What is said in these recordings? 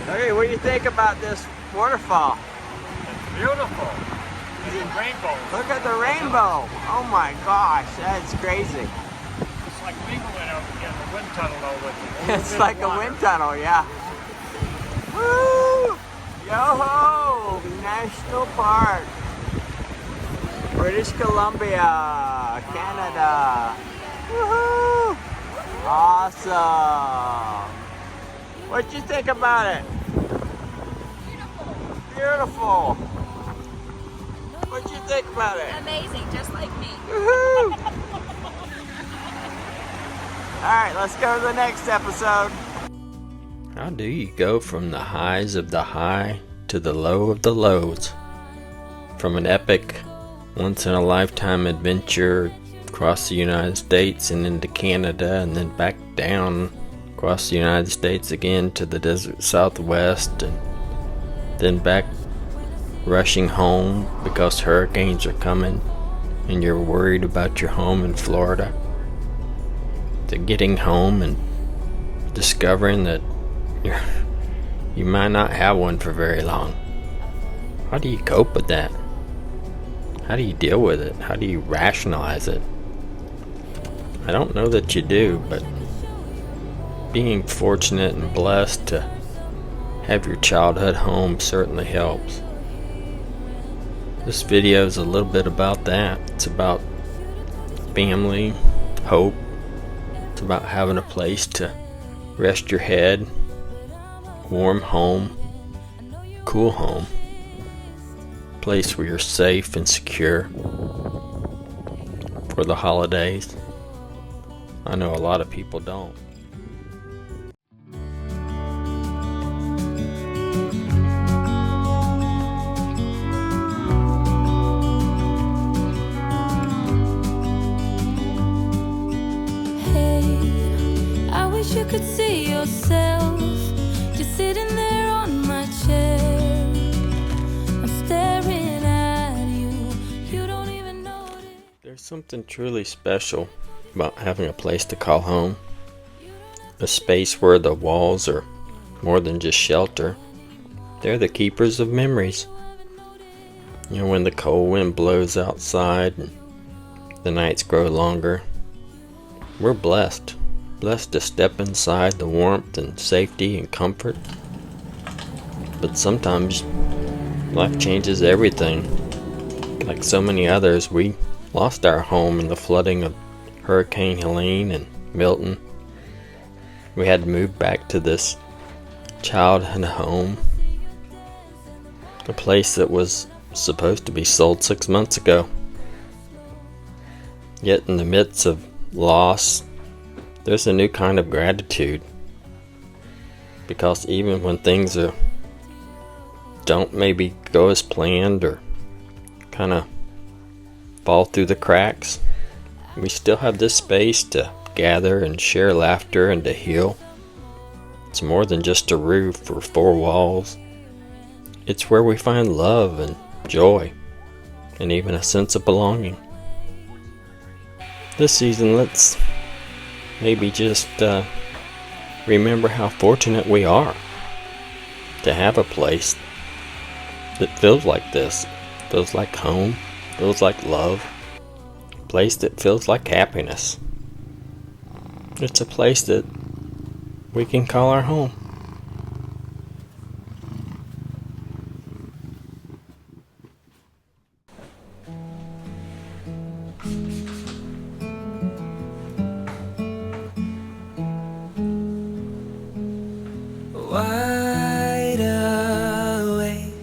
Okay, what do you think about this waterfall? It's beautiful. It's rainbow. Look at the rainbow. Oh my gosh, that's crazy. It's like mingling over in the wind tunnel over there. It's like a wind tunnel, yeah. Woo! Yoho! National Park. British Columbia, Canada. Woohoo! Awesome. What'd you think about it? Beautiful. What'd you think about it? Amazing, just like me. Woohoo! Alright, let's go to the next episode. How do you go from the highs of the high to the low of the lows? From an epic, once-in-a-lifetime adventure across the United States and into Canada, and then back down across the United States again to the desert southwest, and then back rushing home because hurricanes are coming and you're worried about your home in Florida, to getting home and discovering that you might not have one for very long. How do you cope with that? How do you deal with it? How do you rationalize it? I don't know that you do, but being fortunate and blessed to have your childhood home certainly helps. This video is a little bit about that. It's about family, hope. It's about having a place to rest your head, warm home, cool home, place where you're safe and secure for the holidays. I know a lot of people don't. You could see yourself just sitting there on my chair. I'm staring at you. You don't even notice. There's something truly special about having a place to call home. A space where the walls are more than just shelter. They're the keepers of memories. You know, when the cold wind blows outside and the nights grow longer, we're blessed to step inside the warmth and safety and comfort. But sometimes life changes everything. Like so many others, we lost our home in the flooding of Hurricane Helene and Milton. We had to move back to this childhood home, a place that was supposed to be sold 6 months ago. Yet in the midst of loss, there's a new kind of gratitude, because even when things don't maybe go as planned or kind of fall through the cracks, we still have this space to gather and share laughter and to heal. It's more than just a roof or four walls. It's where we find love and joy and even a sense of belonging. This season, let's maybe just remember how fortunate we are to have a place that feels like this, feels like home, feels like love, a place that feels like happiness. It's a place that we can call our home. Wide awake,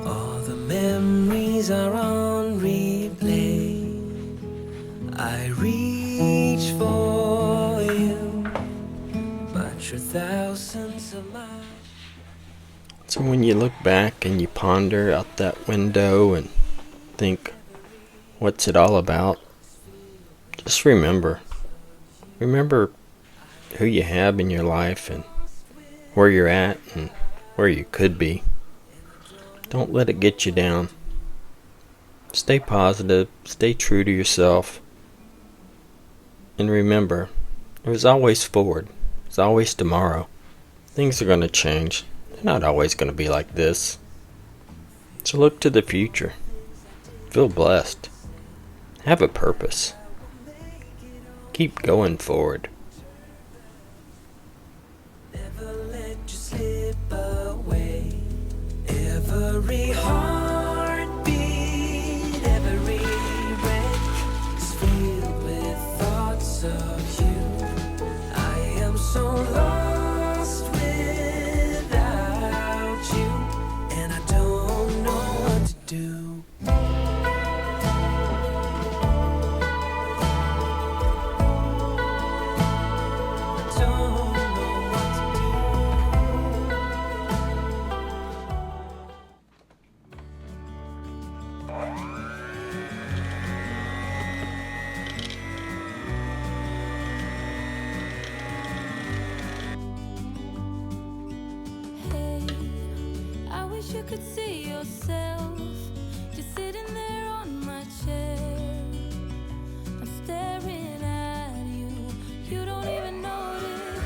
all the memories are on replay. I reach for you, but you're thousands of miles. So when you look back and you ponder out that window and think, what's it all about? Just remember who you have in your life and where you're at and where you could be. Don't let it get you down. Stay positive, stay true to yourself, and remember, there's always forward, there's always tomorrow. Things are going to change. They're not always going to be like this. So look to the future. Feel blessed. Have a purpose. Keep going forward. Never let you slip away. Every heartbeat, every breath is filled with thoughts of you. I am so lost without you, and I don't know what to do. You could see yourself just sitting there on my chair. I'm staring at you. You don't even notice.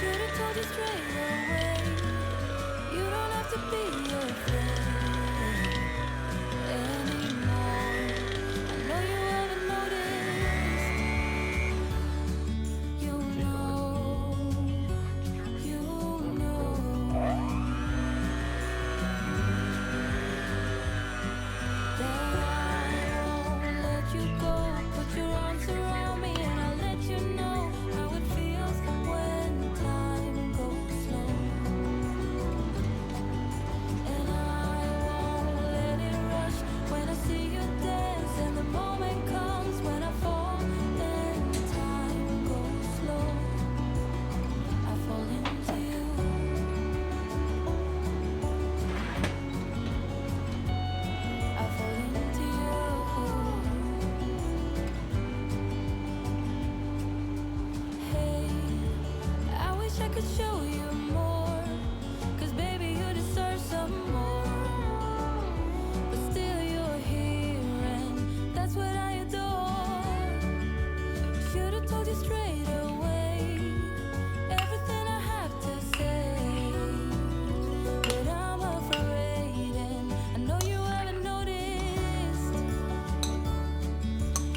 Should've told you straight away. You don't have to be your friend anymore. I know you haven't noticed. You know. Show you more, 'cause baby you deserve some more. But still you're here, and that's what I adore. Should've told you straight away everything I have to say, but I'm afraid, and I know you haven't noticed.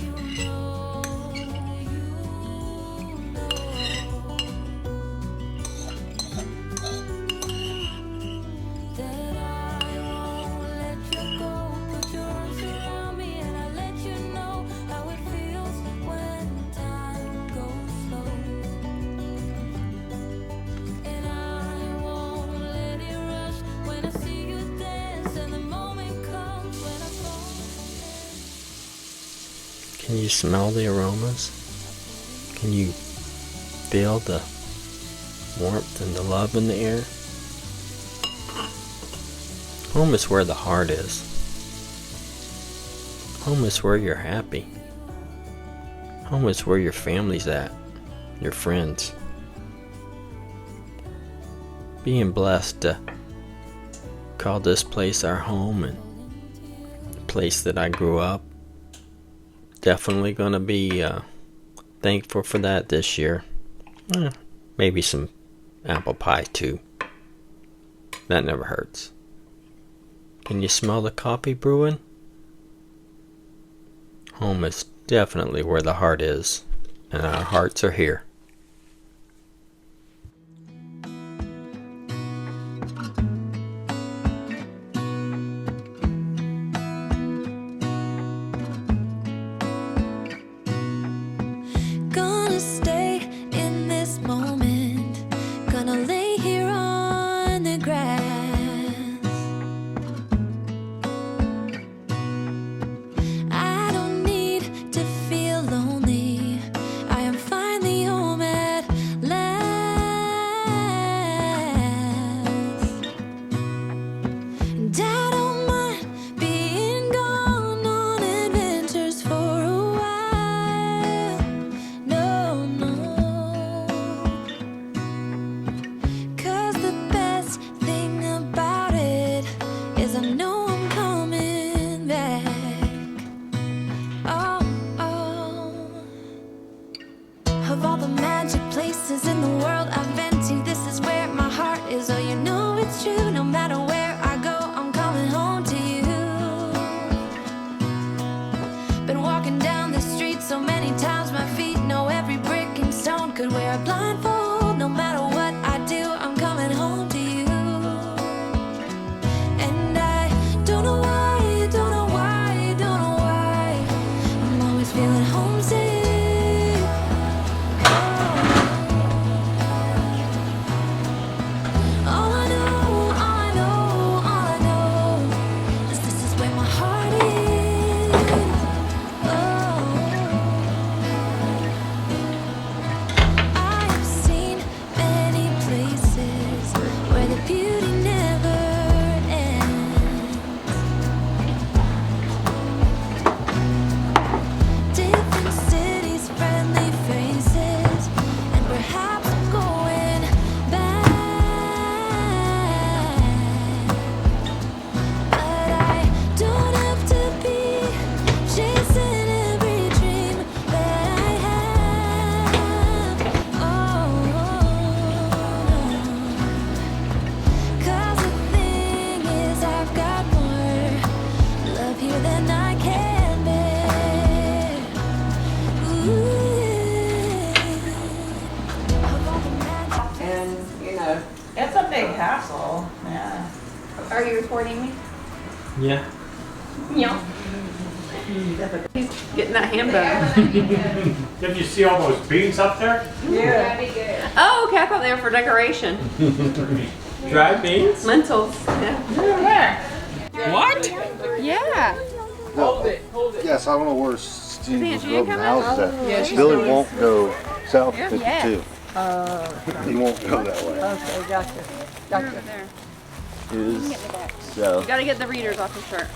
You know. Can you smell the aromas? Can you feel the warmth and the love in the air? Home is where the heart is. Home is where you're happy. Home is where your family's at, your friends. Being blessed to call this place our home and the place that I grew up. Definitely gonna be thankful for that this year. Maybe some apple pie too. That never hurts. Can you smell the coffee brewing? Home is definitely where the heart is, and our hearts are here. it's true. No matter where I go, I'm coming home to you. Been walking down the street so many times, my feet know every brick and stone. Could wear a blindfold. No matter what I do, I'm coming home to you. And I don't know why, don't know why, don't know why, I'm always feeling homesick. All I know, all I know, all I know is this is where my heart is. I've seen many places where the beauty never ends. Different cities, friendly faces, and perhaps I'm going back. But I don't have to be chasing every dream that I have. Oh, no. 'Cause the thing is, I've got more love here than I can bear. And, you know, it's a big hassle. Yeah. Are you recording me? Yeah. Yeah. He's getting that hamburger. Did you see all those beans up there? Yeah. Oh, okay. I thought they were for decoration. Dried beans? Lentils. Yeah. What? Yeah. Yes, I don't know where Steve was Jan building coming? houses at. Yeah, she's Billy coming. won't go south of Yeah. 52. He won't go that way. Okay, gotcha. Over there. So. You gotta get the readers off your shirt.